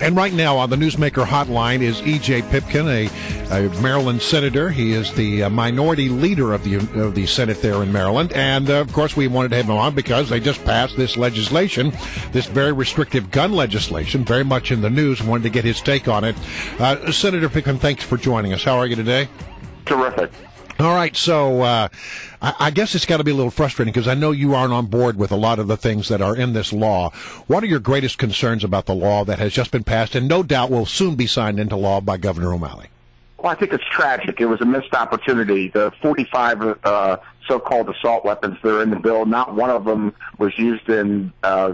And right now on the Newsmaker Hotline is E.J. Pipkin, a Maryland senator. He is the minority leader of the Senate there in Maryland. And, of course, we wanted to have him on because they just passed this legislation, this very restrictive gun legislation, very much in the news. Wanted to get his take on it. Senator Pipkin, thanks for joining us. How are you today? Terrific. All right, so I guess it's got to be a little frustrating because I know you aren't on board with a lot of the things that are in this law. What are your greatest concerns about the law that has just been passed and no doubt will soon be signed into law by Governor O'Malley? Well, I think it's tragic. It was a missed opportunity. The 45 so-called assault weapons that are in the bill, not one of them was used in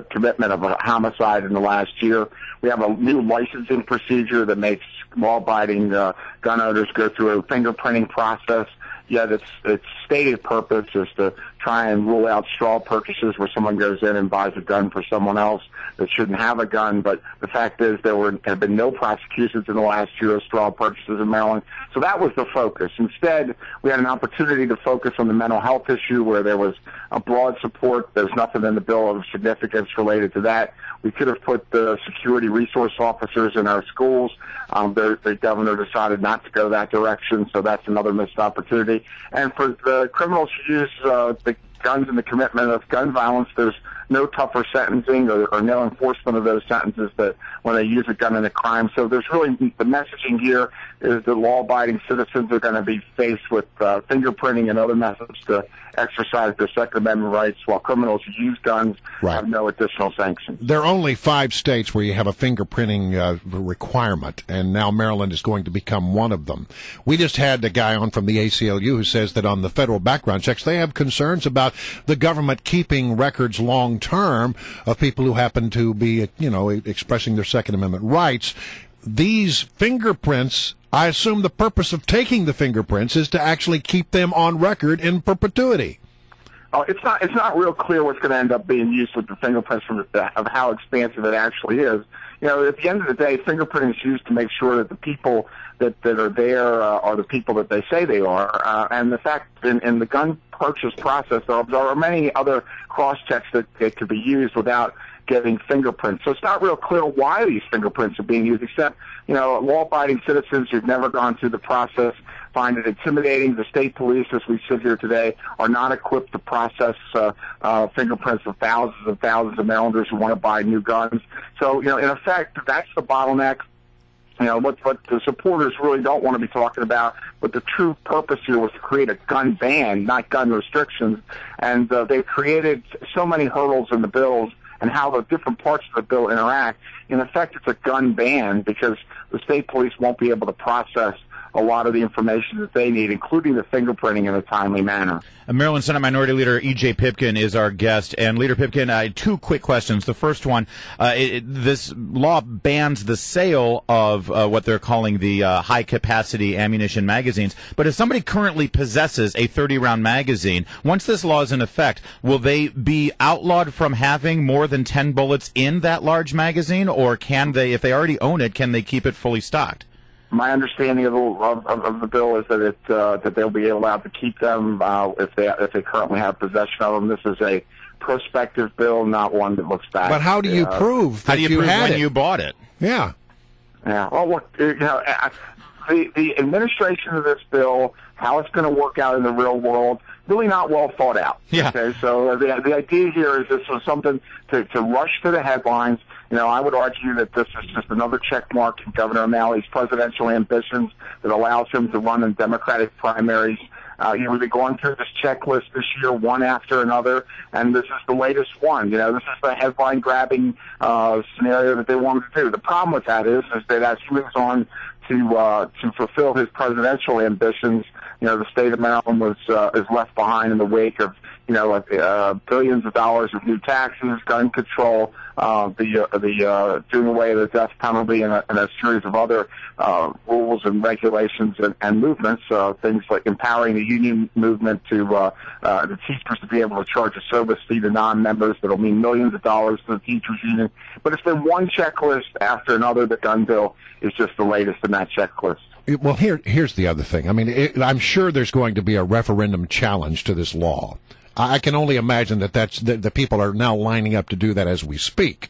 commitment of a homicide in the last year. We have a new licensing procedure that makes law-abiding gun owners go through a fingerprinting process. Yet its stated purpose is to try and rule out straw purchases where someone goes in and buys a gun for someone else that shouldn't have a gun. But the fact is there have been no prosecutions in the last year of straw purchases in Maryland. So that was the focus. Instead, we had an opportunity to focus on the mental health issue where there was a broad support. There's nothing in the bill of significance related to that. We could have put the security resource officers in our schools. The governor decided not to go that direction, so that's another missed opportunity. And for the criminals who use the guns in the commitment of gun violence, there's no tougher sentencing or no enforcement of those sentences that when they use a gun in a crime. So there's really the messaging here is that law-abiding citizens are going to be faced with fingerprinting and other methods to exercise their Second Amendment rights, while criminals who use guns have no additional sanctions. There are only 5 states where you have a fingerprinting requirement, and now Maryland is going to become one of them. We just had a guy on from the ACLU who says that on the federal background checks, they have concerns about the government keeping records long term of people who happen to be, expressing their Second Amendment rights. These fingerprints, I assume the purpose of taking the fingerprints is to actually keep them on record in perpetuity. It's not real clear what's going to end up being used with the fingerprints of how expansive it actually is. At the end of the day, fingerprinting is used to make sure that the people that are there are the people that they say they are. And the fact in the gun purchase process, there are many other cross-checks that could be used without getting fingerprints. So it's not real clear why these fingerprints are being used, except, law-abiding citizens who've never gone through the process find it intimidating. The state police, as we sit here today, are not equipped to process fingerprints of thousands and thousands of Marylanders who want to buy new guns. So, in effect, that's the bottleneck. What the supporters really don't want to be talking about, but the true purpose here was to create a gun ban, not gun restrictions. And they've created so many hurdles in the bills and how the different parts of the bill interact. In effect, it's a gun ban because the state police won't be able to process a lot of the information that they need, including the fingerprinting, in a timely manner. Maryland Senate Minority Leader E.J. Pipkin is our guest. And Leader Pipkin, 2 quick questions. The first one, this law bans the sale of what they're calling the high-capacity ammunition magazines. But if somebody currently possesses a 30-round magazine, once this law is in effect, will they be outlawed from having more than 10 bullets in that large magazine? Or can they, if they already own it, can they keep it fully stocked? My understanding of the bill is that that they'll be allowed to keep them if they currently have possession of them. This is a prospective bill, not one that looks back. But how do you prove that you had when it? You bought it? Yeah. Yeah. Well, look, the administration of this bill, how it's going to work out in the real world, really not well thought out. Yeah. Okay. So the idea here is this was something to rush to the headlines. I would argue that this is just another check mark in Governor O'Malley's presidential ambitions that allows him to run in Democratic primaries. We've been going through this checklist this year, one after another, and this is the latest one. This is the headline-grabbing scenario that they wanted to do. The problem with that is that as he moves on to fulfill his presidential ambitions, the state of Maryland is left behind in the wake of billions of dollars of new taxes, gun control, the doing away with the death penalty, and a series of other rules and regulations and movements. Things like empowering the union movement to the teachers to be able to charge a service fee to non-members that'll mean millions of dollars to the teachers union. But it's been one checklist after another. The gun bill is just the latest in that checklist. Well, here's the other thing. I mean, I'm sure there's going to be a referendum challenge to this law. I can only imagine that the people are now lining up to do that as we speak.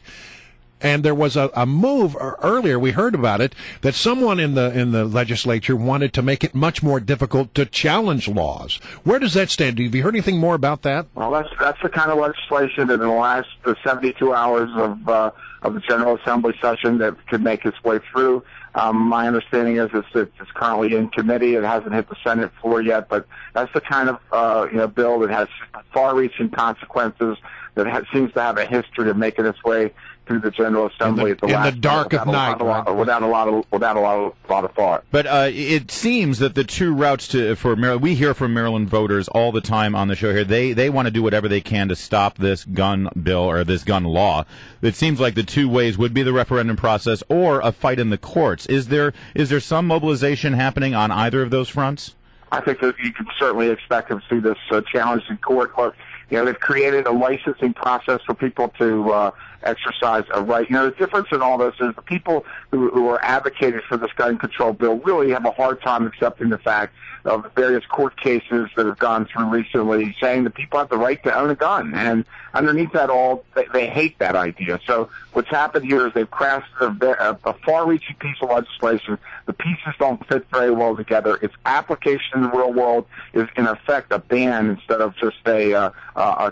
And there was a move earlier, we heard about it, that someone in the legislature wanted to make it much more difficult to challenge laws. Where does that stand? Have you heard anything more about that? Well, that's the kind of legislation that in the last 72 hours of the General Assembly session that could make its way through. My understanding is it's currently in committee. It hasn't hit the Senate floor yet, but that's the kind of bill that has far-reaching consequences, that seems to have a history of making its way through the General Assembly in the dark of night, without a lot of thought. But it seems that the two routes for Maryland, we hear from Maryland voters all the time on the show here. They want to do whatever they can to stop this gun bill or this gun law. It seems like the two ways would be the referendum process or a fight in the courts. Is there some mobilization happening on either of those fronts? I think that you can certainly expect to see this challenged in court. Look, they've created a licensing process for people to exercise a right. The difference in all this is the people who are advocating for this gun control bill really have a hard time accepting the fact of the various court cases that have gone through recently saying that people have the right to own a gun. And underneath that all, they hate that idea. So what's happened here is they've crafted a far-reaching piece of legislation. The pieces don't fit very well together. Its application in the real world is, in effect, a ban instead of just a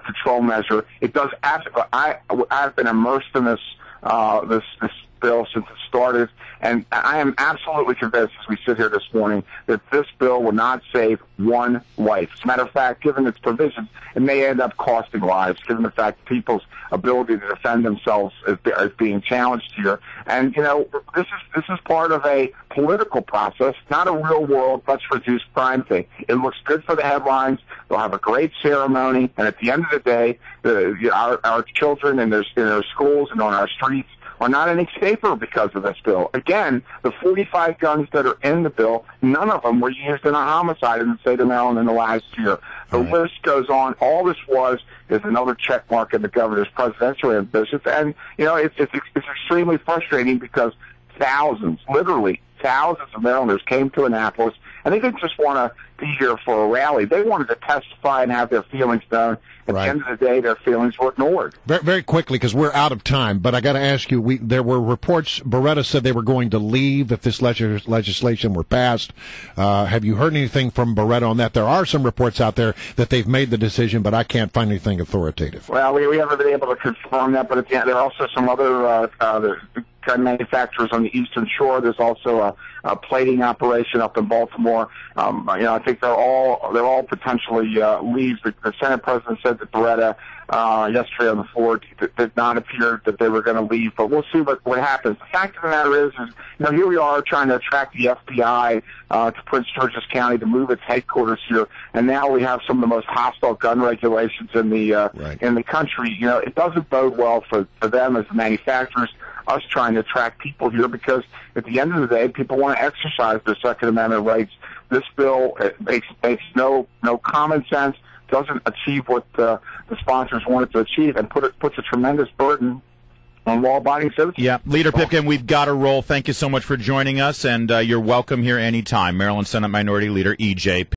control measure. It does. I've been immersed in this bill since it started, and I am absolutely convinced as we sit here this morning that this bill will not save one life. As a matter of fact, given its provisions, it may end up costing lives, given the fact that people's ability to defend themselves is being challenged here. And, this is part of a political process, not a real-world let's reduce crime thing. It looks good for the headlines. They'll have a great ceremony, and at the end of the day, our children in their schools and on our streets are not any safer because of this bill. Again, the 45 guns that are in the bill, none of them were used in a homicide in the state of Maryland in the last year. The list goes on. All this is another check mark in the governor's presidential ambitions. And, it's extremely frustrating because literally thousands of Marylanders came to Annapolis, and they didn't just want to be here for a rally. They wanted to testify and have their feelings known. At the end of the day, their feelings were ignored. Very, very quickly, because we're out of time, but I got to ask you, there were reports, Beretta said they were going to leave if this legislation were passed. Have you heard anything from Beretta on that? There are some reports out there that they've made the decision, but I can't find anything authoritative. Well, we haven't been able to confirm that, but there are also some other gun manufacturers on the Eastern Shore. There's also a plating operation up in Baltimore. I think they're all potentially leaves. The Senate president said that Beretta yesterday on the floor did not appear that they were going to leave, but we'll see what happens. The fact of the matter is here we are trying to attract the FBI to Prince George's County to move its headquarters here, and now we have some of the most hostile gun regulations in the country. It doesn't bode well for them as the manufacturers. Us trying to attract people here because at the end of the day, people want to exercise their Second Amendment rights. This bill makes no common sense, doesn't achieve what the sponsors want it to achieve, and puts a tremendous burden on law-abiding citizens. Yeah, Leader Pipkin, we've got to roll. Thank you so much for joining us, and you're welcome here anytime. Maryland Senate Minority Leader E.J.